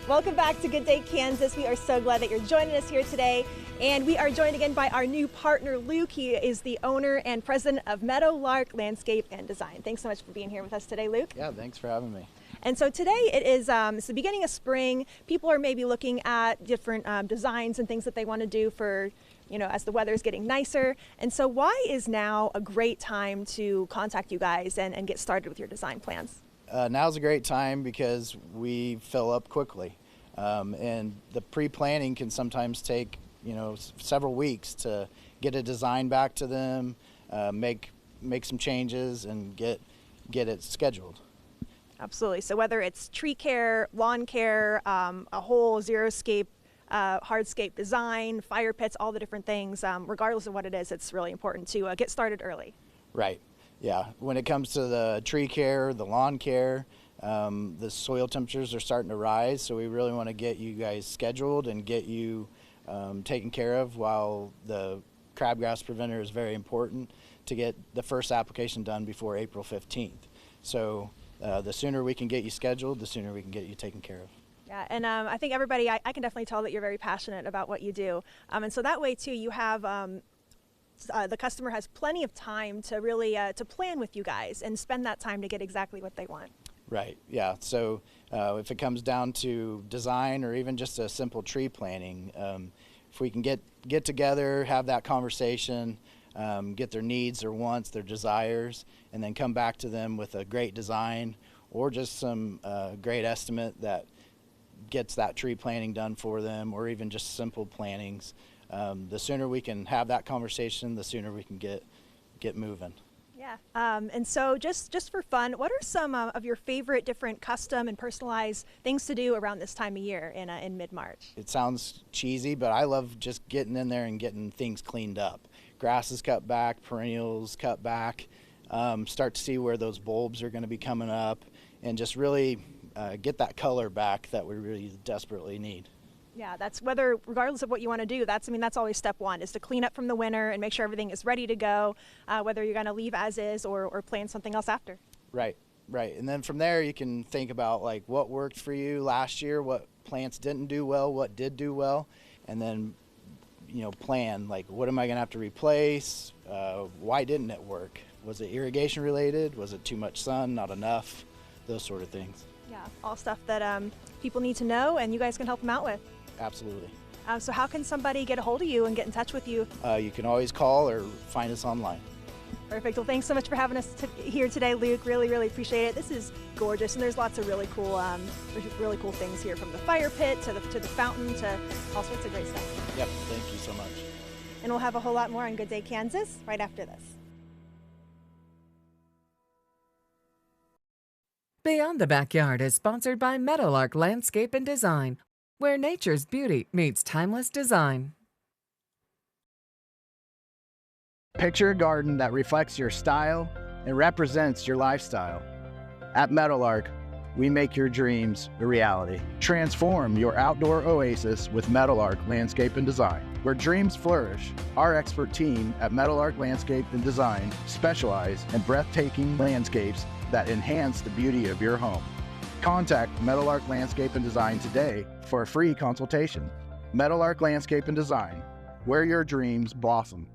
Welcome back to Good Day Kansas. We are so glad that you're joining us here today. And we are joined again by our new partner, Luke. He is the owner and president of Meadowlark Landscape and Design. Thanks so much for being here with us today, Luke. Yeah, thanks for having me. And so today it is it's the beginning of spring. People are maybe looking at different designs and things that they want to do for, as the weather is getting nicer. And so why is now a great time to contact you guys and get started with your design plans? Now's a great time because we fill up quickly. And the pre-planning can sometimes take, several weeks to get a design back to them, make some changes and get it scheduled. Absolutely. So whether it's tree care, lawn care, a whole xeriscape, hardscape design, fire pits, all the different things, regardless of what it is, it's really important to get started early. Right. Yeah. When it comes to the tree care, the lawn care, the soil temperatures are starting to rise, so we really want to get you guys scheduled and get you taken care of, while the crabgrass preventer is very important to get the first application done before April 15th. So the sooner we can get you scheduled, the sooner we can get you taken care of. Yeah, and I think everybody, I can definitely tell that you're very passionate about what you do. And so that way too, you have the customer has plenty of time to really to plan with you guys and spend that time to get exactly what they want. Right, yeah. So if it comes down to design or even just a simple tree planting, if we can get together, have that conversation, get their needs, their wants, their desires, and then come back to them with a great design or just some great estimate that gets that tree planting done for them, or even just simple plantings. The sooner we can have that conversation, the sooner we can get moving. Yeah, and so just for fun, what are some of your favorite different custom and personalized things to do around this time of year in mid-March? It sounds cheesy, but I love just getting in there and getting things cleaned up. Grasses cut back, perennials cut back, start to see where those bulbs are going to be coming up, and just really get that color back that we really desperately need. Yeah, that's regardless of what you want to do, that's always step one, is to clean up from the winter and make sure everything is ready to go, whether you're going to leave as is or plan something else after. Right. And then from there you can think about like what worked for you last year, what plants didn't do well, what did do well, and then plan like what am I going to have to replace, why didn't it work, was it irrigation related, was it too much sun, not enough, those sort of things. Yeah, all stuff that people need to know and you guys can help them out with. Absolutely. So how can somebody get a hold of you and get in touch with you? You can always call or find us online. Perfect. Well, thanks so much for having us here today, Luke. Really, really appreciate it. This is gorgeous, and there's lots of really cool things here, from the fire pit to the fountain to all sorts of great stuff. Yep. Thank you so much. And we'll have a whole lot more on Good Day Kansas right after this. Beyond the Backyard is sponsored by Meadowlark Landscape and Design, where nature's beauty meets timeless design. Picture a garden that reflects your style and represents your lifestyle. At Meadowlark, we make your dreams a reality. Transform your outdoor oasis with Meadowlark Landscape and Design, where dreams flourish. Our expert team at Meadowlark Landscape and Design specialize in breathtaking landscapes that enhance the beauty of your home. Contact Meadowlark Landscape and Design today for a free consultation. Meadowlark Landscape and Design, where your dreams blossom.